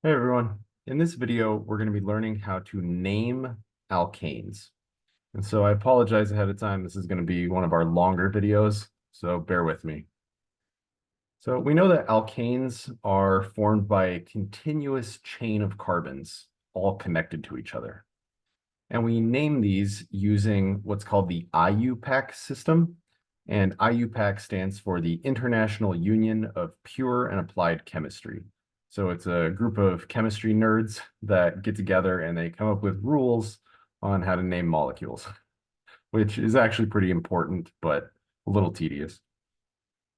Hey everyone. In this video, we're going to be learning how to name alkanes. And so I apologize ahead of time. This is going to be one of our longer videos, so bear with me. So we know that alkanes are formed by a continuous chain of carbons, all connected to each other. And we name these using what's called the IUPAC system. And IUPAC stands for the International Union of Pure and Applied Chemistry. So it's a group of chemistry nerds that get together and they come up with rules on how to name molecules, which is actually pretty important, but a little tedious.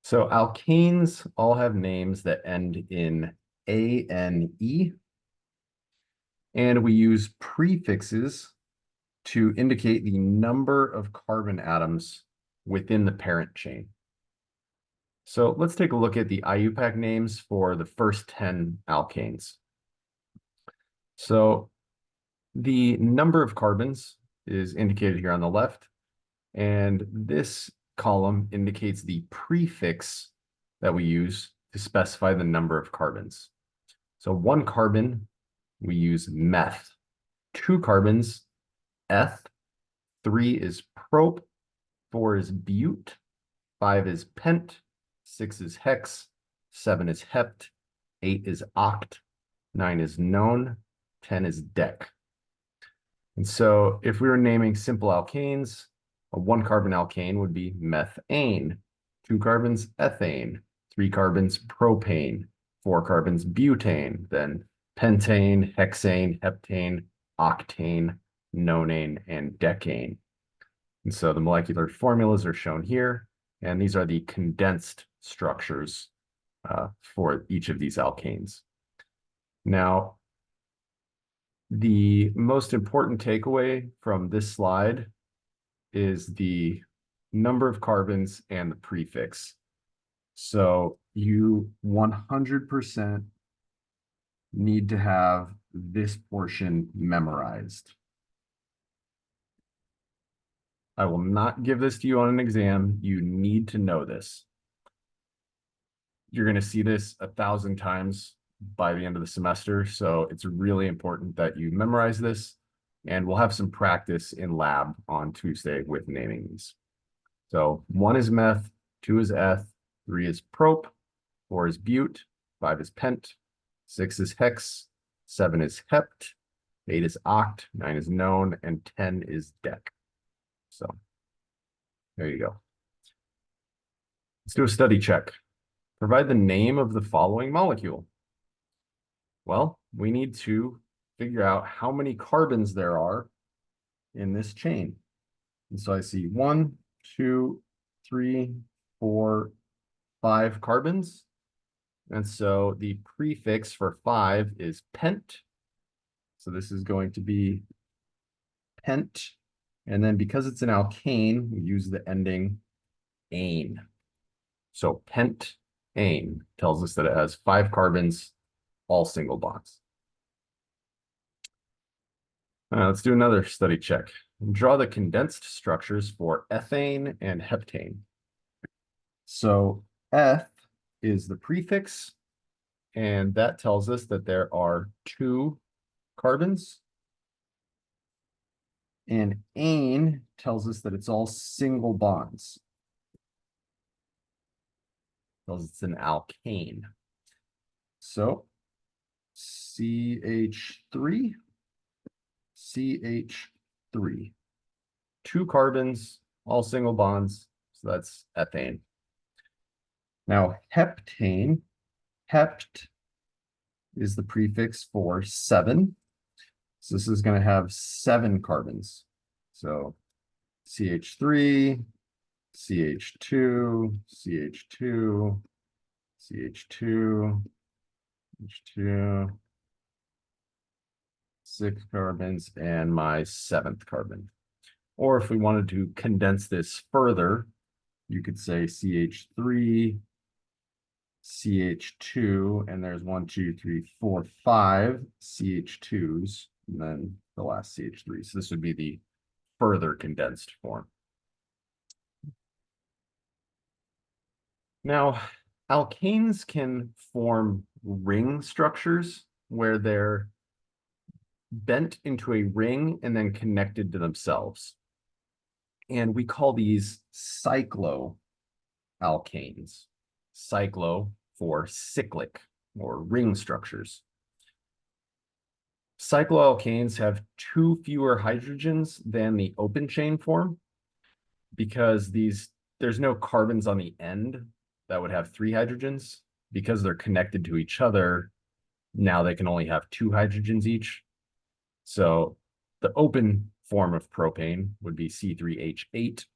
So alkanes all have names that end in ANE, and we use prefixes to indicate the number of carbon atoms within the parent chain. So let's take a look at the IUPAC names for the first 10 alkanes. So the number of carbons is indicated here on the left, and this column indicates the prefix that we use to specify the number of carbons. So 1 carbon, we use meth. 2 carbons, eth. 3 is prop. 4 is bute. 5 is pent. 6 is hex. 7 is hept. 8 is oct. 9 is none. 10 is dec. And so if we were naming simple alkanes, a 1 carbon alkane would be methane. 2 carbons, ethane. 3 carbons, propane. 4 carbons, butane. Then pentane, hexane, heptane, octane, nonane, and decane. And so the molecular formulas are shown here, and these are the condensed structures for each of these alkanes. Now, the most important takeaway from this slide is the number of carbons and the prefix. So you 100% need to have this portion memorized. I will not give this to you on an exam. You need to know this. You're going to see this 1,000 times by the end of the semester, so it's really important that you memorize this, and we'll have some practice in lab on Tuesday with naming these. So 1 is meth, 2 is eth, 3 is prop, 4 is bute, 5 is pent, 6 is hex, 7 is hept, 8 is oct, 9 is known, and 10 is dec. So there you go. Let's do a study check. Provide the name of the following molecule. Well, we need to figure out how many carbons there are in this chain. And so I see 1, 2, 3, 4, 5 carbons. And so the prefix for 5 is pent. So this is going to be pent. And then because it's an alkane, we use the ending ane. So pentane tells us that it has 5 carbons, all single bonds. Let's do another study check. Draw the condensed structures for ethane and heptane. So eth is the prefix, and that tells us that there are 2 carbons. And ane tells us that it's all single bonds. Tells us it's an alkane. So CH3, CH3. 2 carbons, all single bonds, so that's ethane. Now heptane, hept is the prefix for 7. So this is going to have 7 carbons. So CH3, CH2, CH2, CH2, H2, 6 carbons, and my 7th carbon. Or if we wanted to condense this further, you could say CH3, CH2, and there's 1, 2, 3, 4, 5 CH2s, and then the last CH3. So this would be the further condensed form. Now, alkanes can form ring structures where they're bent into a ring and then connected to themselves. And we call these cycloalkanes. Cyclo for cyclic or ring structures. Cycloalkanes have 2 fewer hydrogens than the open chain form because there's no carbons on the end that would have 3 hydrogens. Because they're connected to each other, now they can only have 2 hydrogens each. So the open form of propane would be C3H8.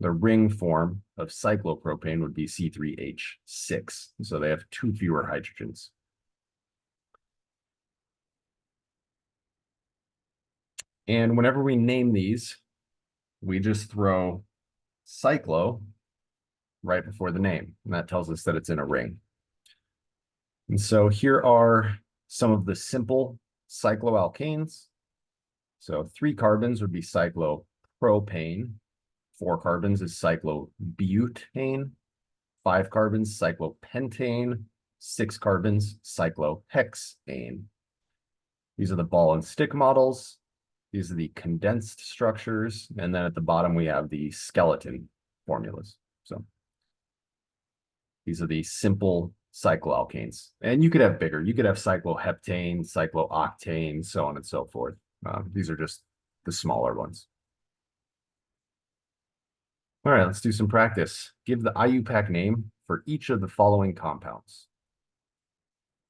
The ring form of cyclopropane would be C3H6. So they have 2 fewer hydrogens. And whenever we name these, we just throw cyclo right before the name, and that tells us that it's in a ring. And so here are some of the simple cycloalkanes. So 3 carbons would be cyclopropane. 4 carbons is cyclobutane. 5 carbons, cyclopentane. 6 carbons, cyclohexane. These are the ball and stick models. These are the condensed structures. And then at the bottom, we have the skeleton formulas. So these are the simple cycloalkanes. And you could have bigger. You could have cycloheptane, cyclooctane, so on and so forth. These are just the smaller ones. All right, let's do some practice. Give the IUPAC name for each of the following compounds.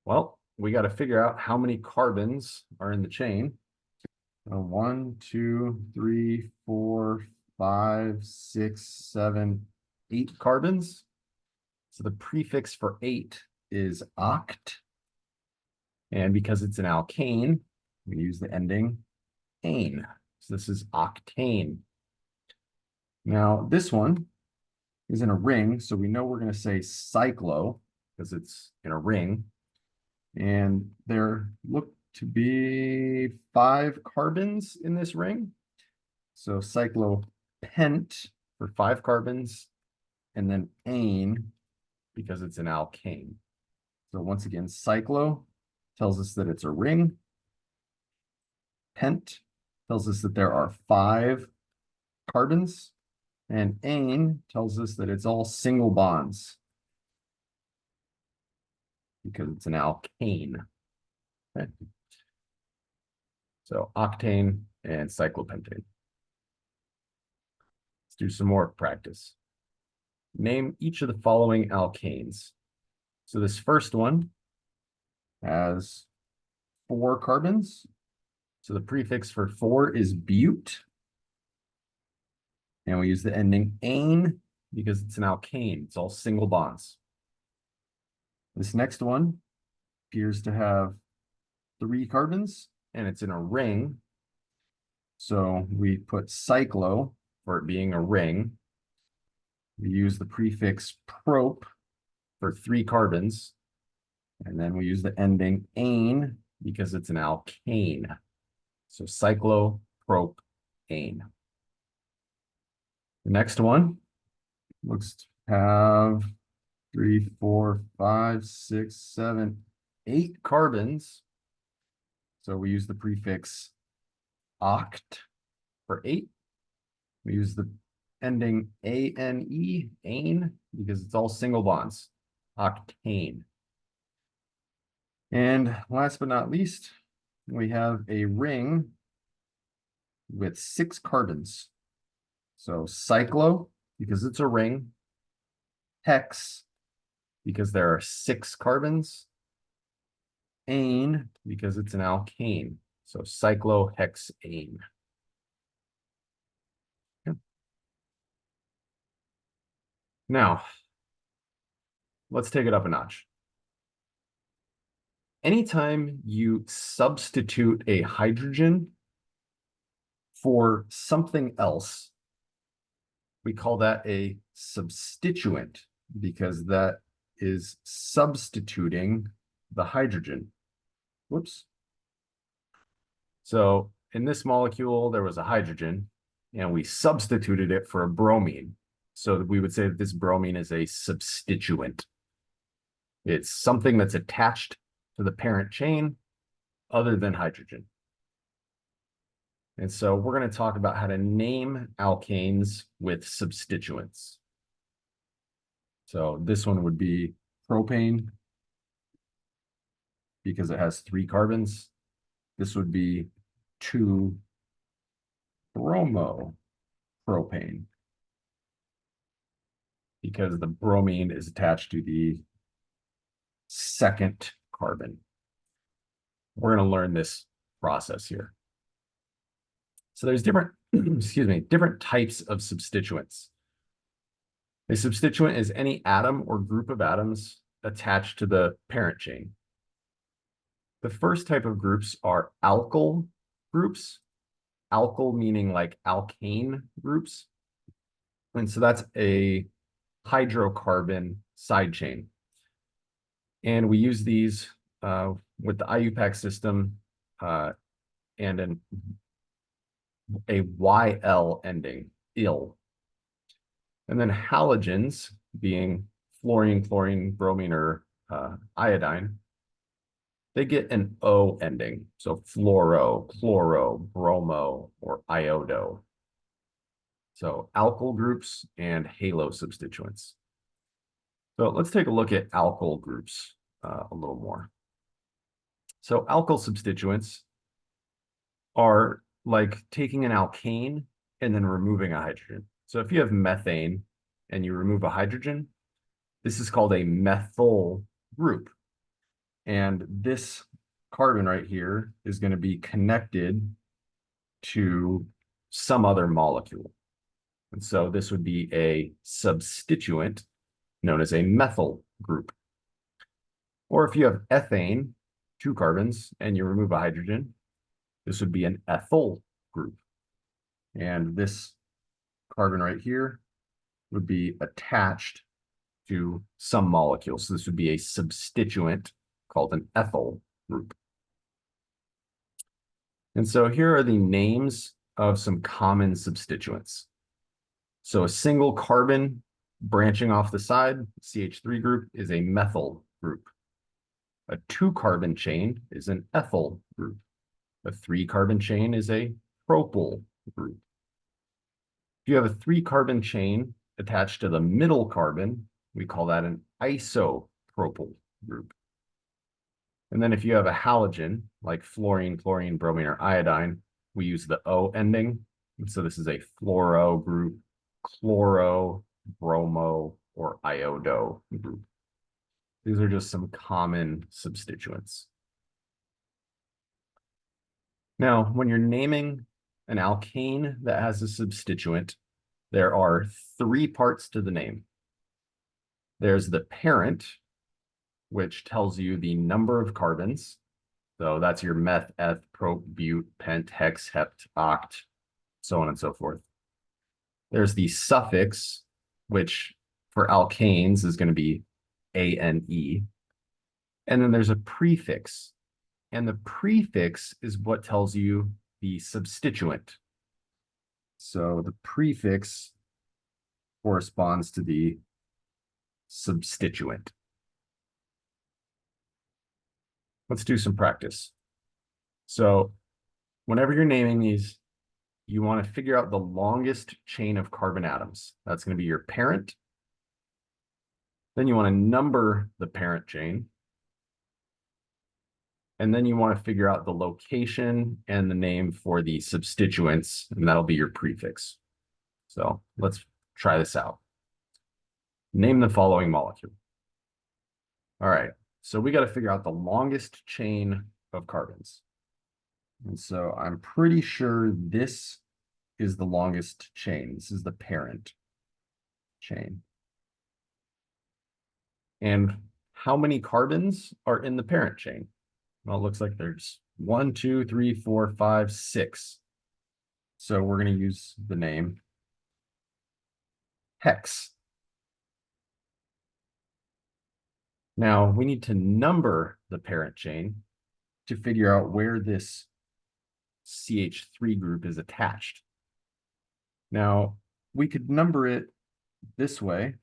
Well, we got to figure out how many carbons are in the chain. 1, 2, 3, 4, 5, 6, 7, 8 carbons. So the prefix for 8 is oct. And because it's an alkane, we use the ending ane. So this is octane. Now this one is in a ring, so we know we're going to say cyclo because it's in a ring. And there look to be 5 carbons in this ring. So cyclopent for 5 carbons, and then ane because it's an alkane. So once again, cyclo tells us that it's a ring. Pent tells us that there are 5 carbons. And ane tells us that it's all single bonds because it's an alkane. Okay. So octane and cyclopentane. Let's do some more practice. Name each of the following alkanes. So this first one has 4 carbons. So the prefix for 4 is bute. And we use the ending ane because it's an alkane. It's all single bonds. This next one appears to have 3 carbons, and it's in a ring. So we put cyclo for it being a ring. We use the prefix prop for 3 carbons. And then we use the ending ane because it's an alkane. So cyclopropane. The next one looks to have 3, 4, 5, 6, 7, 8 carbons. So we use the prefix oct for 8. We use the ending ane, ane, because it's all single bonds, octane. And last but not least, we have a ring with 6 carbons. So cyclo, because it's a ring. Hex, because there are 6 carbons. Ane, because it's an alkane. So cyclohexane. Okay. Now, let's take it up a notch. Anytime you substitute a hydrogen for something else, we call that a substituent because that is substituting the hydrogen. Whoops. So in this molecule, there was a hydrogen, and we substituted it for a bromine. So we would say that this bromine is a substituent. It's something that's attached to the parent chain, other than hydrogen. And so we're going to talk about how to name alkanes with substituents. So this one would be propane because it has 3 carbons. This would be 2-bromopropane because the bromine is attached to the 2nd carbon. We're going to learn this process here. So there's different, different types of substituents. A substituent is any atom or group of atoms attached to the parent chain. The first type of groups are alkyl groups. Alkyl meaning like alkane groups. And so that's a hydrocarbon side chain. And we use these with the IUPAC system and a YL ending, ill. And then halogens, being fluorine, chlorine, bromine, or iodine, they get an O ending. So fluoro, chloro, bromo, or iodo. So alkyl groups and halo substituents. So let's take a look at alkyl groups a little more. So alkyl substituents are like taking an alkane and then removing a hydrogen. So if you have methane and you remove a hydrogen, this is called a methyl group. And this carbon right here is going to be connected to some other molecule. And so this would be a substituent known as a methyl group. Or if you have ethane, 2 carbons, and you remove a hydrogen, this would be an ethyl group. And this carbon right here would be attached to some molecule. So this would be a substituent called an ethyl group. And so here are the names of some common substituents. So a single carbon branching off the side, CH3 group, is a methyl group. A 2-carbon chain is an ethyl group. A 3-carbon chain is a propyl group. If you have a 3-carbon chain attached to the middle carbon, we call that an isopropyl group. And then if you have a halogen, like fluorine, chlorine, bromine, or iodine, we use the O ending. And so this is a fluoro group, chloro, bromo, or iodo group. These are just some common substituents. Now, when you're naming an alkane that has a substituent, there are 3 parts to the name. There's the parent, which tells you the number of carbons. So that's your meth, eth, prop, bute, pent, hex, hept, oct, so on and so forth. There's the suffix, which for alkanes is going to be ane. And then there's a prefix. And the prefix is what tells you the substituent. So the prefix corresponds to the substituent. Let's do some practice. So whenever you're naming these, you want to figure out the longest chain of carbon atoms. That's going to be your parent. Then you want to number the parent chain. And then you want to figure out the location and the name for the substituents, and that'll be your prefix. So let's try this out. Name the following molecule. All right, so we got to figure out the longest chain of carbons. And so I'm pretty sure this is the longest chain. This is the parent chain. And how many carbons are in the parent chain? Well, it looks like there's 1, 2, 3, 4, 5, 6. So we're going to use the name hex. Now we need to number the parent chain to figure out where this CH3 group is attached. Now we could number it this way: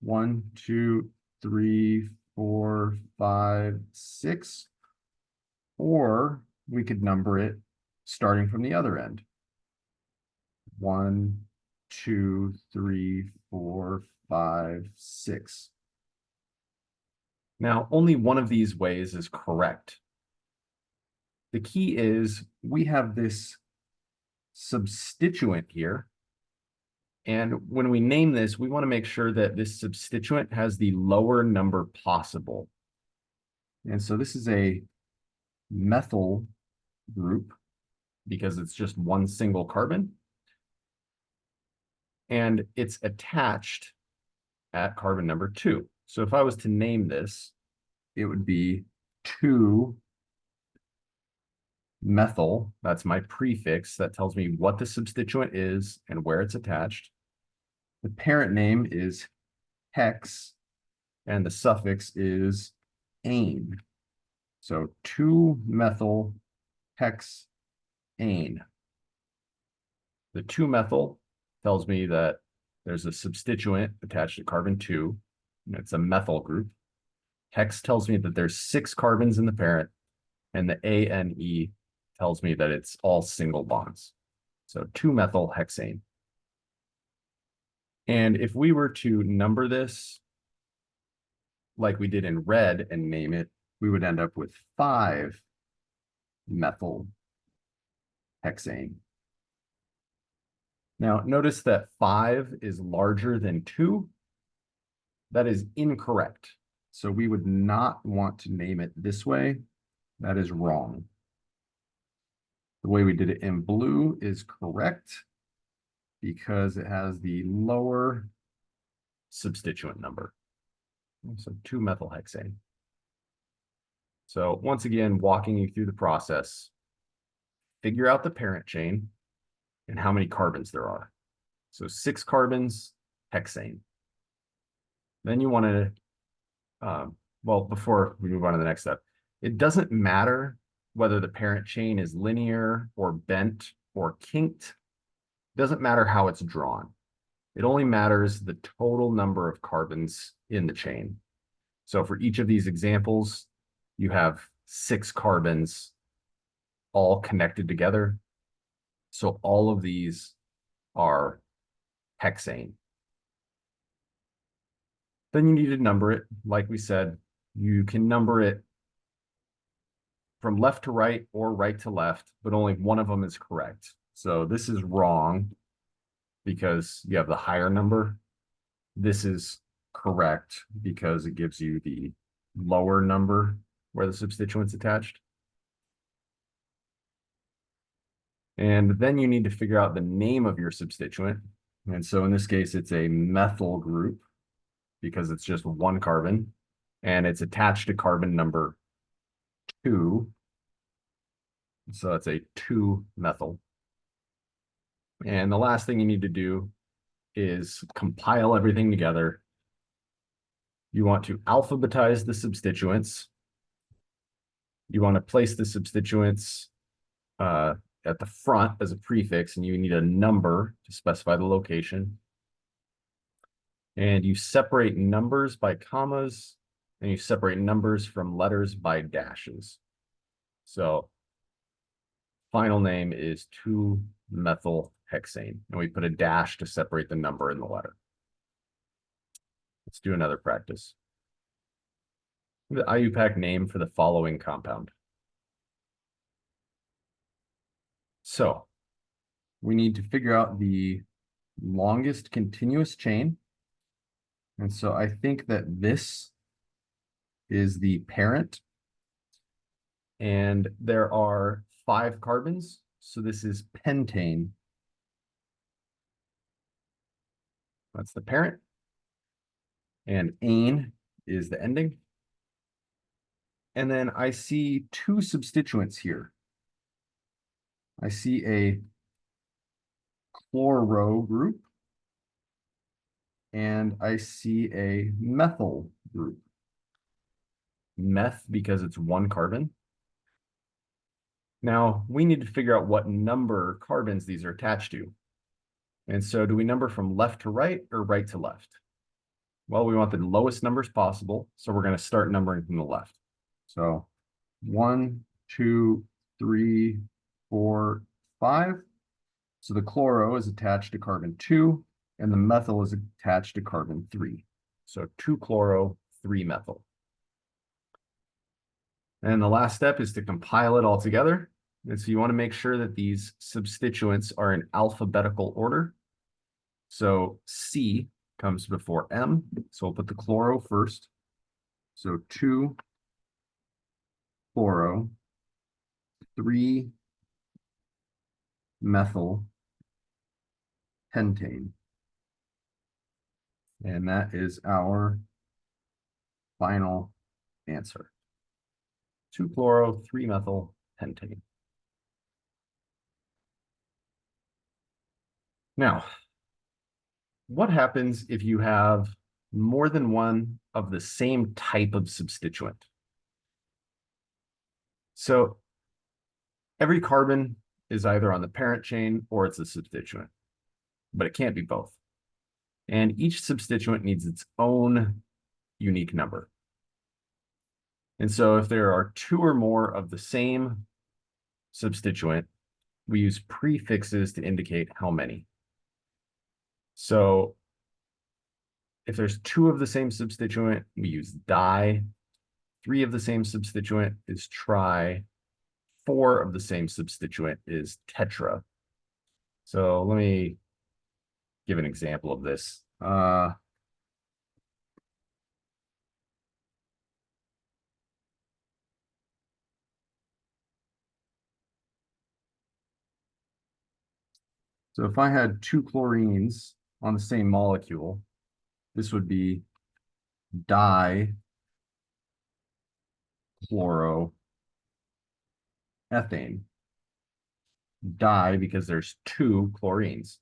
1, 2, 3, 4, 5, 6. Or we could number it starting from the other end. 1, 2, 3, 4, 5, 6. Now, only one of these ways is correct. The key is we have this substituent here. And when we name this, we want to make sure that this substituent has the lower number possible. And so this is a methyl group because it's just one single carbon. And it's attached at carbon number 2. So if I was to name this, it would be 2-methyl. That's my prefix that tells me what the substituent is and where it's attached. The parent name is hex, and the suffix is ane. So 2-methyl hexane. The 2-methyl tells me that there's a substituent attached to carbon 2, and it's a methyl group. Hex tells me that there's 6 carbons in the parent, and the ANE tells me that it's all single bonds. So 2-methyl hexane. And if we were to number this like we did in red and name it, we would end up with 5-methyl hexane. Now, notice that 5 is larger than 2. That is incorrect. So we would not want to name it this way. That is wrong. The way we did it in blue is correct because it has the lower substituent number. So 2-methyl hexane. So once again, walking you through the process, figure out the parent chain and how many carbons there are. So 6 carbons, hexane. Then you want to, well, before we move on to the next step, it doesn't matter whether the parent chain is linear or bent or kinked. It doesn't matter how it's drawn. It only matters the total number of carbons in the chain. So for each of these examples, you have 6 carbons all connected together. So all of these are hexane. Then you need to number it. Like we said, you can number it from left to right or right to left, but only one of them is correct. So this is wrong because you have the higher number. This is correct because it gives you the lower number where the substituent's attached. And then you need to figure out the name of your substituent. And so in this case, it's a methyl group because it's just one carbon and it's attached to carbon number 2. So it's a 2-methyl. And the last thing you need to do is compile everything together. You want to alphabetize the substituents. You want to place the substituents at the front as a prefix, and you need a number to specify the location. And you separate numbers by commas, and you separate numbers from letters by dashes. So final name is 2-methyl hexane, and we put a dash to separate the number and the letter. Let's do another practice. The IUPAC name for the following compound. So we need to figure out the longest continuous chain. And so I think that this is the parent. And there are 5 carbons. So this is pentane. That's the parent. And ane is the ending. And then I see 2 substituents here. I see a chloro group, and I see a methyl group. Meth because it's 1 carbon. Now, we need to figure out what number carbons these are attached to. And so do we number from left to right or right to left? Well, we want the lowest numbers possible, so we're going to start numbering from the left. So 1, 2, 3, 4, 5. So the chloro is attached to carbon 2, and the methyl is attached to carbon 3. So 2 chloro, 3 methyl. And the last step is to compile it all together. And so you want to make sure that these substituents are in alphabetical order. So C comes before M. So we'll put the chloro first. So 2 chloro, 3 methyl pentane. And that is our final answer. 2 chloro, 3 methyl pentane. Now, what happens if you have more than one of the same type of substituent? So every carbon is either on the parent chain or it's a substituent, but it can't be both. And each substituent needs its own unique number. And so if there are 2 or more of the same substituent, we use prefixes to indicate how many. So if there's 2 of the same substituent, we use di. 3 of the same substituent is tri. 4 of the same substituent is tetra. So let me give an example of this. So if I had 2 chlorines on the same molecule, this would be dichloroethane. Di because there's 2 chlorines.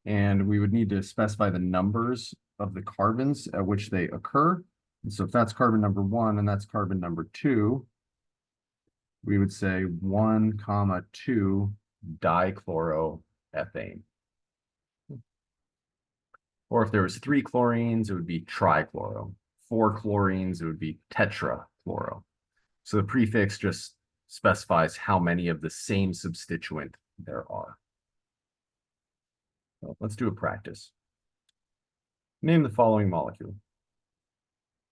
And we would need to specify the numbers of the carbons at which they occur. And so if that's carbon number 1 and that's carbon number 2, we would say 1, 2 dichloroethane. Or if there was 3 chlorines, it would be trichloro. 4 chlorines, it would be tetrachloro. So the prefix just specifies how many of the same substituent there are. So let's do a practice. Name the following molecule.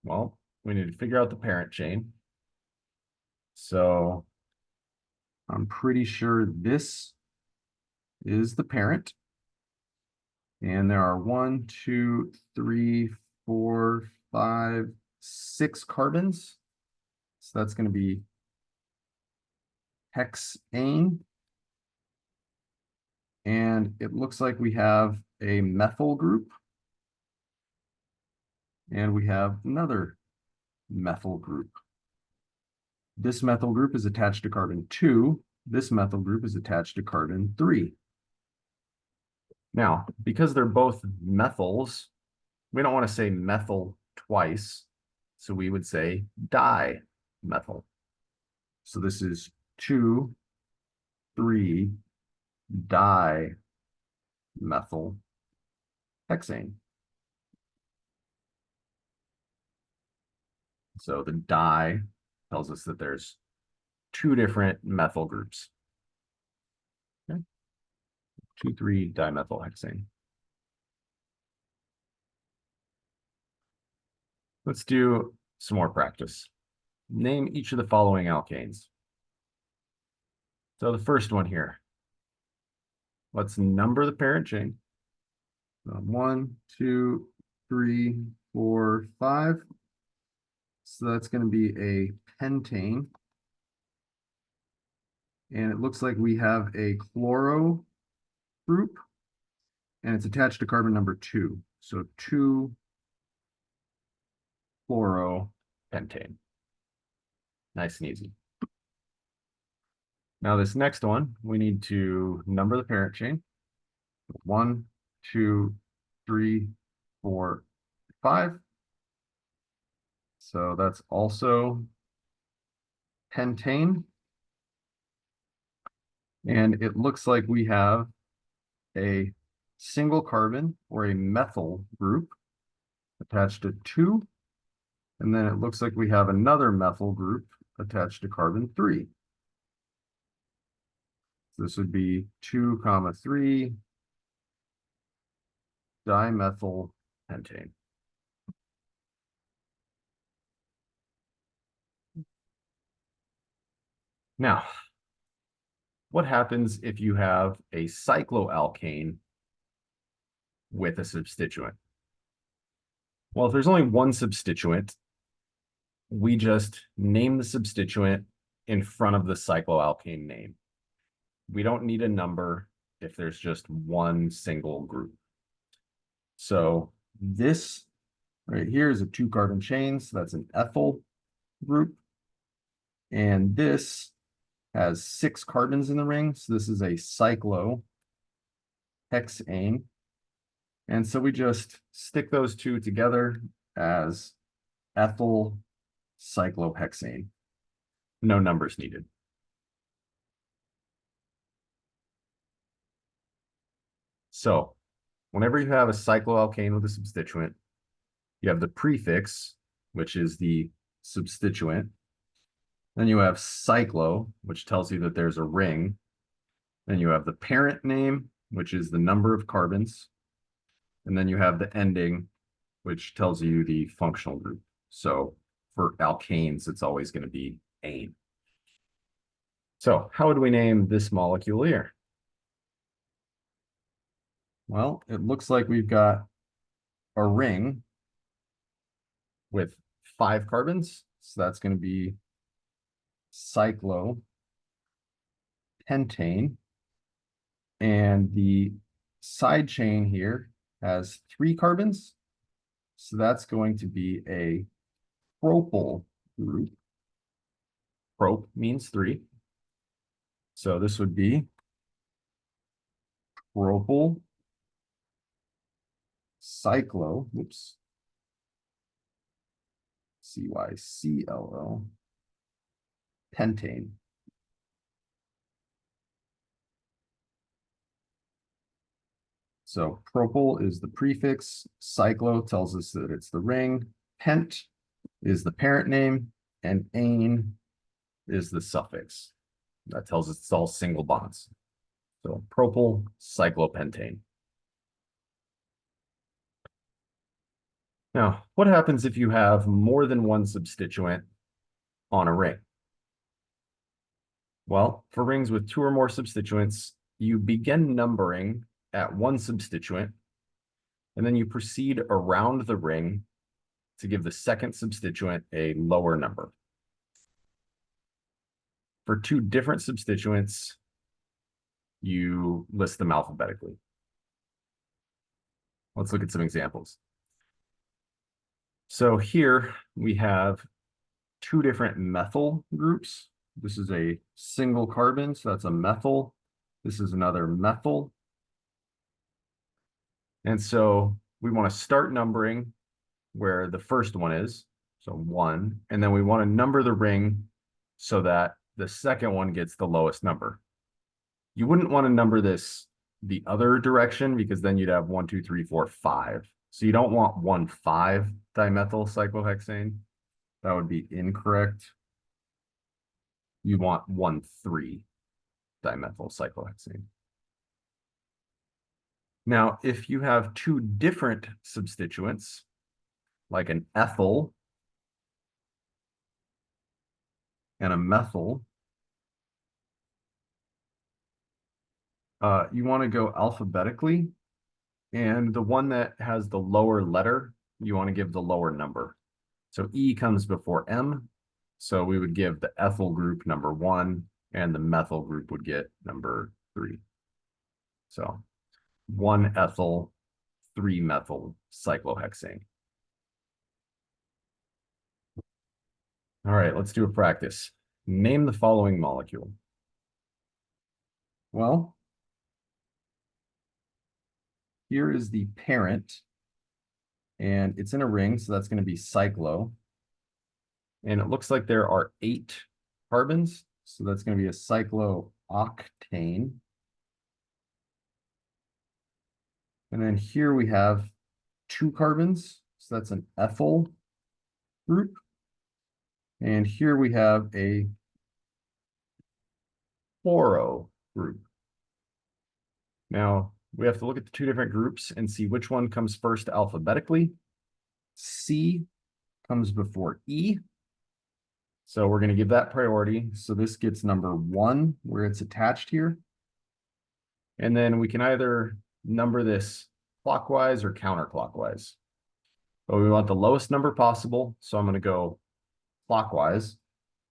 Well, we need to figure out the parent chain. So I'm pretty sure this is the parent. And there are 1, 2, 3, 4, 5, 6 carbons. So that's going to be hexane. And it looks like we have a methyl group. And we have another methyl group. This methyl group is attached to carbon 2. This methyl group is attached to carbon 3. Now, because they're both methyls, we don't want to say methyl twice. So we would say dimethyl. So this is 2, 3 dimethyl hexane. So the di tells us that there's 2 different methyl groups. Okay. 2, 3 dimethyl hexane. Let's do some more practice. Name each of the following alkanes. So the first one here. Let's number the parent chain. 1, 2, 3, 4, 5. So that's going to be a pentane. And it looks like we have a chloro group, and it's attached to carbon number 2. So 2 chloropentane. Nice and easy. Now this next one, we need to number the parent chain. 1, 2, 3, 4, 5. So that's also pentane. And it looks like we have a single carbon or a methyl group attached to 2. And then it looks like we have another methyl group attached to carbon 3. So this would be 2,3 dimethyl pentane. Now, what happens if you have a cycloalkane with a substituent? Well, if there's only one substituent, we just name the substituent in front of the cycloalkane name. We don't need a number if there's just one single group. So this right here is a 2-carbon chain, so that's an ethyl group. And this has 6 carbons in the ring, so this is a cyclohexane. And so we just stick those two together as ethyl cyclohexane. No numbers needed. So whenever you have a cycloalkane with a substituent, you have the prefix, which is the substituent. Then you have cyclo, which tells you that there's a ring. Then you have the parent name, which is the number of carbons. And then you have the ending, which tells you the functional group. So for alkanes, it's always going to be ane. So how would we name this molecule here? Well, it looks like we've got a ring with 5 carbons. So that's going to be cyclopentane. And the side chain here has 3 carbons. So that's going to be a propyl group. Prop means 3. So this would be propyl cyclo, CYCLO, pentane. So propyl is the prefix, cyclo tells us that it's the ring, pent is the parent name, and ane is the suffix. That tells us it's all single bonds. So propyl cyclopentane. Now, what happens if you have more than one substituent on a ring? Well, for rings with 2 or more substituents, you begin numbering at one substituent, and then you proceed around the ring to give the second substituent a lower number. For 2 different substituents, you list them alphabetically. Let's look at some examples. So here we have 2 different methyl groups. This is a single carbon, so that's a methyl. This is another methyl. And so we want to start numbering where the first one is, so 1, and then we want to number the ring so that the second one gets the lowest number. You wouldn't want to number this the other direction because then you'd have 1, 2, 3, 4, 5. So you don't want 1,5 dimethyl cyclohexane. That would be incorrect. You want 1,3 dimethyl cyclohexane. Now, if you have 2 different substituents, like an ethyl and a methyl, you want to go alphabetically, and the one that has the lower letter, you want to give the lower number. So E comes before M, so we would give the ethyl group number 1, and the methyl group would get number 3. So 1 ethyl, 3 methyl cyclohexane. All right, let's do a practice. Name the following molecule. Well, here is the parent, and it's in a ring, so that's going to be cyclo. And it looks like there are 8 carbons, so that's going to be a cyclooctane. And then here we have 2 carbons, so that's an ethyl group. And here we have a fluoro group. Now, we have to look at the two different groups and see which one comes first alphabetically. C comes before E. So we're going to give that priority. So this gets number 1 where it's attached here. And then we can either number this clockwise or counterclockwise. But we want the lowest number possible. So I'm going to go clockwise.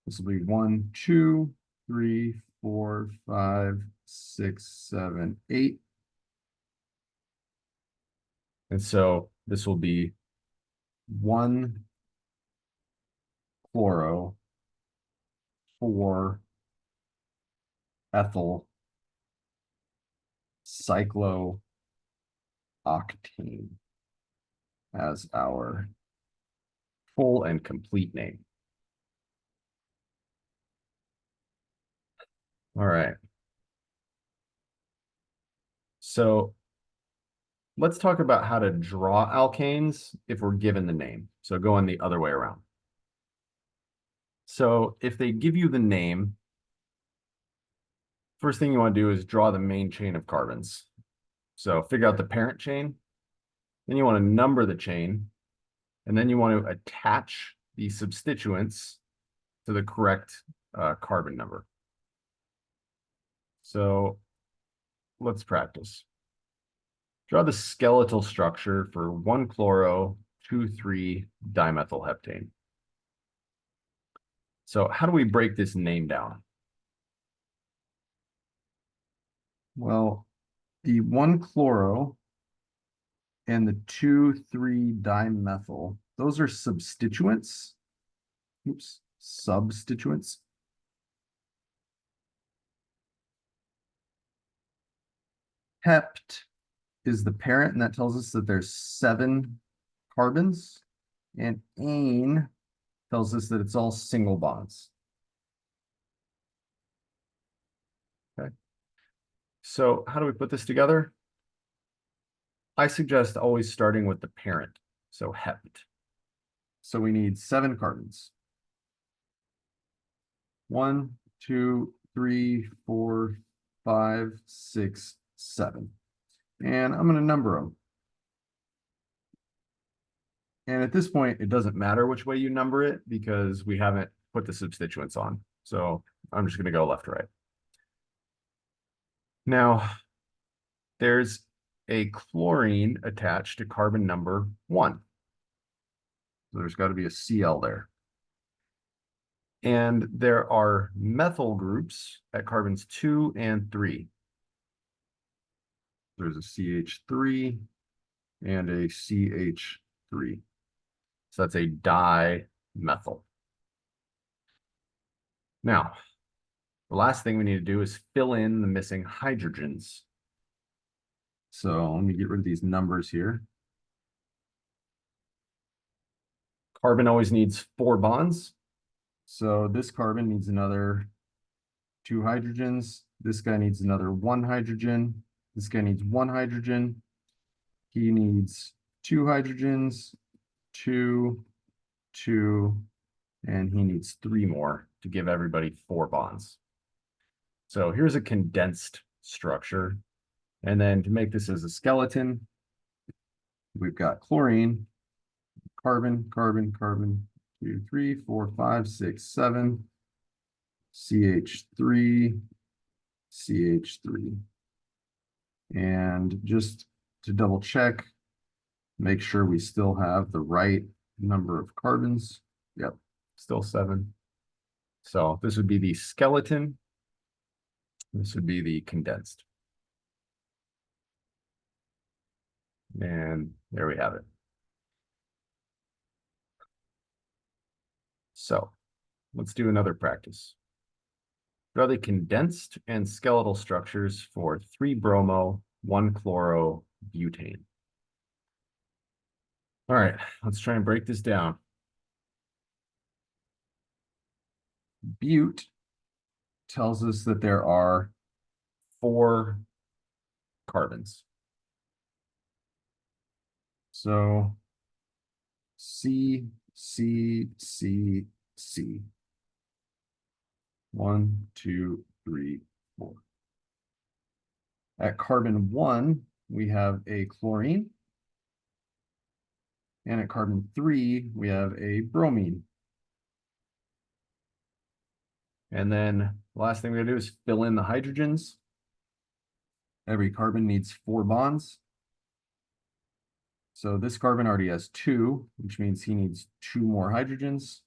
This will be 1, 2, 3, 4, 5, 6, 7, 8. And so this will be 1 chloro, 4 ethyl cyclooctane as our full and complete name. All right. So let's talk about how to draw alkanes if we're given the name. So going the other way around. So if they give you the name, first thing you want to do is draw the main chain of carbons. So figure out the parent chain, then you want to number the chain, and then you want to attach the substituents to the correct carbon number. So let's practice. Draw the skeletal structure for 1-chloro, 2,3-dimethylheptane. So how do we break this name down? Well, the 1-chloro and the 2,3-dimethyl, those are substituents. Oops, substituents. Hept is the parent, and that tells us that there's 7 carbons. And ane tells us that it's all single bonds. Okay. So how do we put this together? I suggest always starting with the parent, so hept. So we need 7 carbons. 1, 2, 3, 4, 5, 6, 7. And I'm going to number them. And at this point, it doesn't matter which way you number it because we haven't put the substituents on. So I'm just going to go left to right. Now, there's a chlorine attached to carbon number 1. So there's got to be a Cl there. And there are methyl groups at carbons 2 and 3. There's a CH3 and a CH3. So that's a dimethyl. Now, the last thing we need to do is fill in the missing hydrogens. So let me get rid of these numbers here. Carbon always needs 4 bonds. So this carbon needs another 2 hydrogens. This guy needs another 1 hydrogen. This guy needs 1 hydrogen. He needs 2 hydrogens, 2, 2, and he needs 3 more to give everybody 4 bonds. So here's a condensed structure. And then to make this as a skeleton, we've got chlorine, carbon, carbon, carbon, 2, 3, 4, 5, 6, 7, CH3, CH3. And just to double check, make sure we still have the right number of carbons. Yep, still 7. So this would be the skeleton. This would be the condensed. And there we have it. So let's do another practice. Draw the condensed and skeletal structures for 3-bromo, 1-chloro butane. All right, let's try and break this down. Bute tells us that there are 4 carbons. So C, C, C, C. 1, 2, 3, 4. At carbon 1, we have a chlorine. And at carbon 3, we have a bromine. And then the last thing we're gonna do is fill in the hydrogens. Every carbon needs 4 bonds. So this carbon already has 2, which means he needs 2 more hydrogens.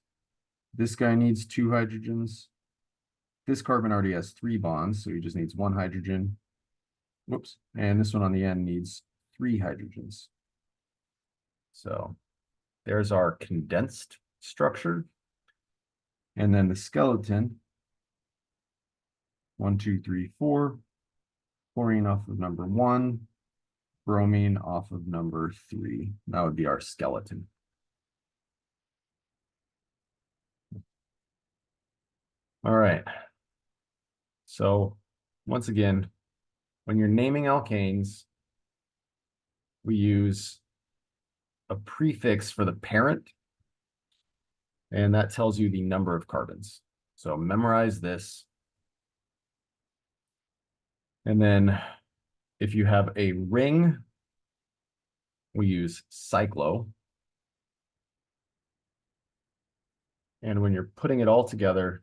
This guy needs 2 hydrogens. This carbon already has 3 bonds, so he just needs 1 hydrogen. Whoops. And this one on the end needs 3 hydrogens. So there's our condensed structure. And then the skeleton, 1, 2, 3, 4. Chlorine off of number 1, bromine off of number 3. That would be our skeleton. All right. So once again, when you're naming alkanes, we use a prefix for the parent, and that tells you the number of carbons. So memorize this. And then if you have a ring, we use cyclo. And when you're putting it all together,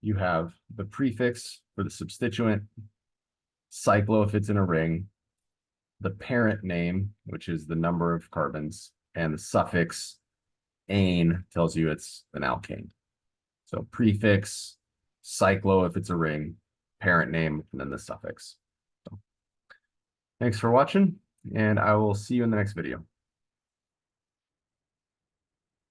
you have the prefix for the substituent, cyclo if it's in a ring, the parent name, which is the number of carbons, and the suffix ane tells you it's an alkane. So prefix, cyclo if it's a ring, parent name, and then the suffix. So, thanks for watching, and I will see you in the next video.